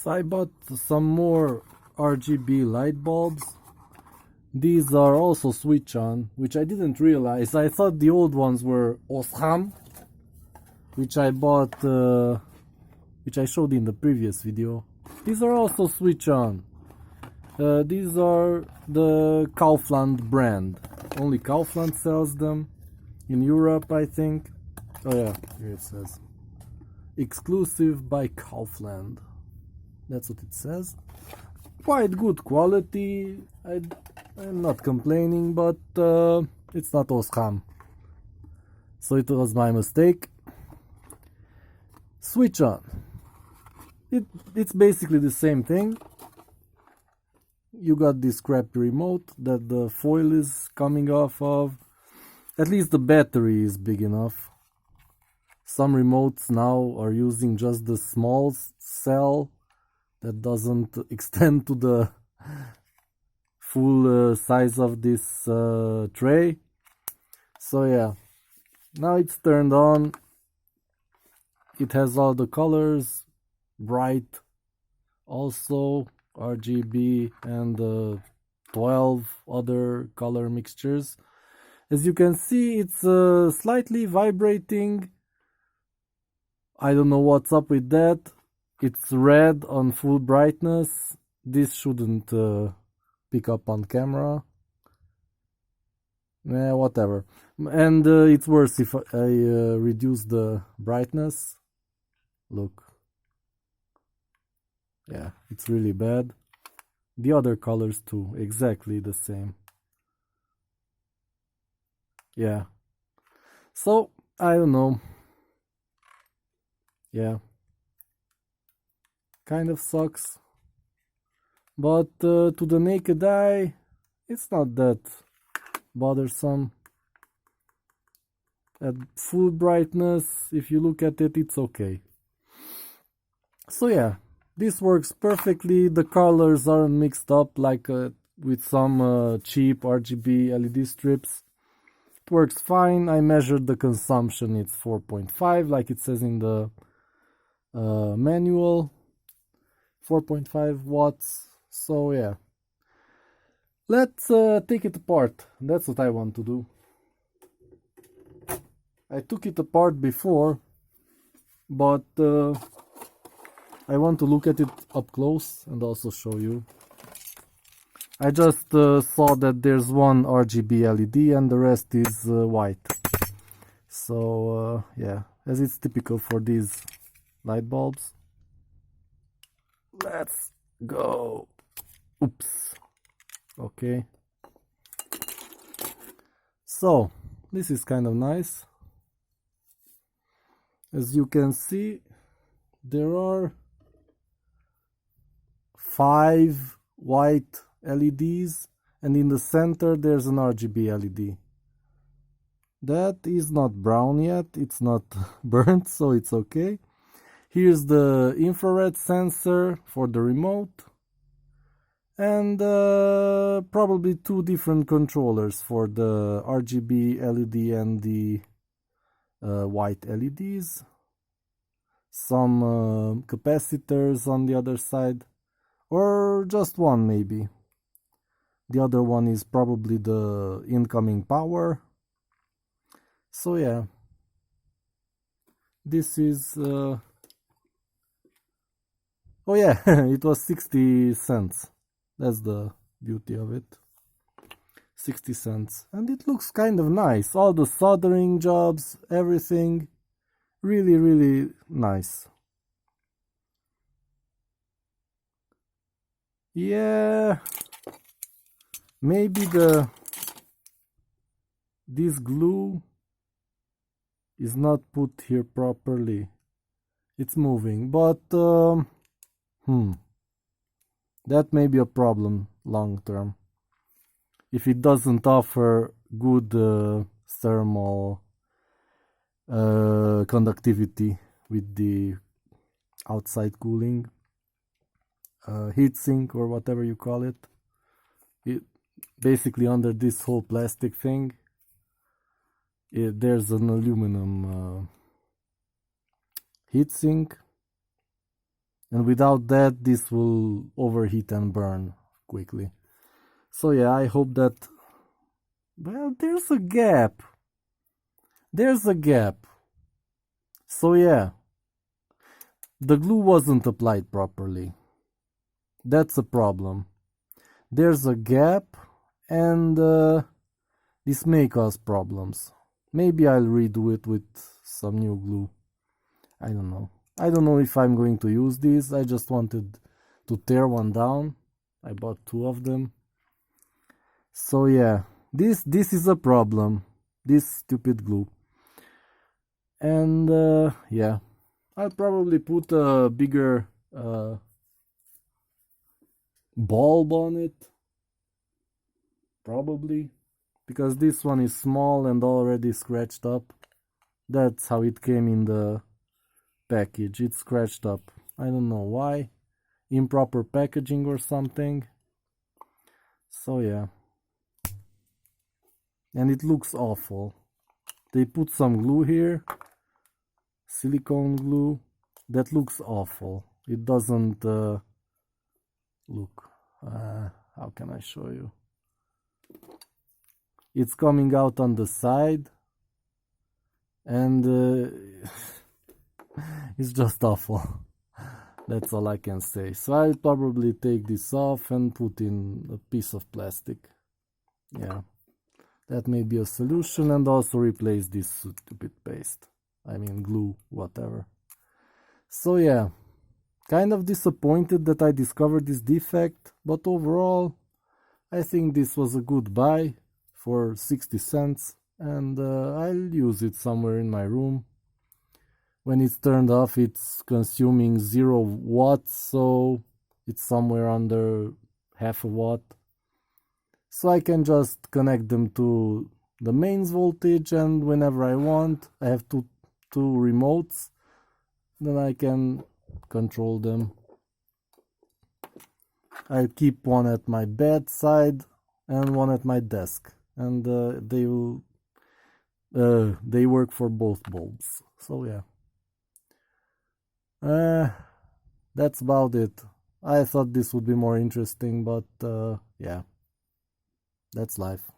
So I bought some more RGB light bulbs. These are also switch on, which I didn't realize. I thought the old ones were Osram, which I bought, which I showed in the previous video. These are also switch on. These are the Kaufland brand. Only Kaufland sells them in Europe, I think. Oh yeah, here it says exclusive by Kaufland. That's what it says. Quite good quality. I'm not complaining, but it's not Osram, so it was my mistake. Switch on. It's basically the same thing. You got this crappy remote that the foil is coming off of. At least the battery is big enough. Some remotes now are using just the small cell that doesn't extend to the full size of this tray. So yeah, now it's turned on. It has all the colors, bright, also RGB, and 12 other color mixtures. As you can see, it's slightly vibrating. I don't know what's up with that. It's red on full brightness. This shouldn't pick up on camera. Whatever. And it's worse if I reduce the brightness. Look. Yeah, it's really bad. The other colors too, exactly the same. Yeah. So, I don't know. Yeah. Kind of sucks. But to the naked eye, it's not that bothersome. At full brightness, if you look at it, it's okay. So yeah, this works perfectly. The colors aren't mixed up like with some cheap RGB LED strips. It works fine. I measured the consumption. It's 4.5 like it says in the manual. 4.5 watts. So yeah, let's take it apart. That's what I want to do. I took it apart before, but I want to look at it up close and also show you. I just saw that there's one RGB LED and the rest is white. So yeah, as it's typical for these light bulbs. Let's go. Oops. Okay. So this is kind of nice. As you can see, there are 5 white LEDs, and in the center there's an RGB LED. That is not brown yet, it's not burnt, so it's okay. Here's the infrared sensor for the remote, and probably 2 different controllers for the RGB LED and the white LEDs. Some capacitors on the other side, or just one maybe. The other one is probably the incoming power. So yeah, this is oh yeah, it was 60 cents. That's the beauty of it. 60 cents. And it looks kind of nice. All the soldering jobs, everything. Really, really nice. Yeah. Maybe this glue is not put here properly. It's moving, but that may be a problem long term. If it doesn't offer good thermal conductivity with the outside cooling, heatsink or whatever you call it. Basically under this whole plastic thing, there's an aluminum heatsink, and without that this will overheat and burn quickly. So yeah, I hope that, well, there's a gap. There's a gap. So yeah, the glue wasn't applied properly. That's a problem. There's a gap, and this may cause problems. Maybe I'll redo it with some new glue. I don't know. I don't know if I'm going to use this. I just wanted to tear one down. I bought 2 of them. So yeah, this is a problem. This stupid glue. And yeah, I'll probably put a bigger bulb on it. Probably. Because this one is small and already scratched up. That's how it came in the package. It's scratched up. I don't know why. Improper packaging or something. So yeah. And it looks awful. They put some glue here. Silicone glue. That looks awful. It doesn't look. How can I show you? It's coming out on the side, and it's just awful. That's all I can say. So I'll probably take this off and put in a piece of plastic. Yeah, that may be a solution, and also replace this stupid paste. I mean glue, whatever. So yeah, kind of disappointed that I discovered this defect, but overall I think this was a good buy for 60 cents, and I'll use it somewhere in my room. When it's turned off, it's consuming 0 watts, so it's somewhere under half a watt. So I can just connect them to the mains voltage, and whenever I want, I have two remotes, then I can control them. I keep one at my bedside and one at my desk, and they work for both bulbs. So yeah, that's about it. I thought this would be more interesting, but yeah, that's life.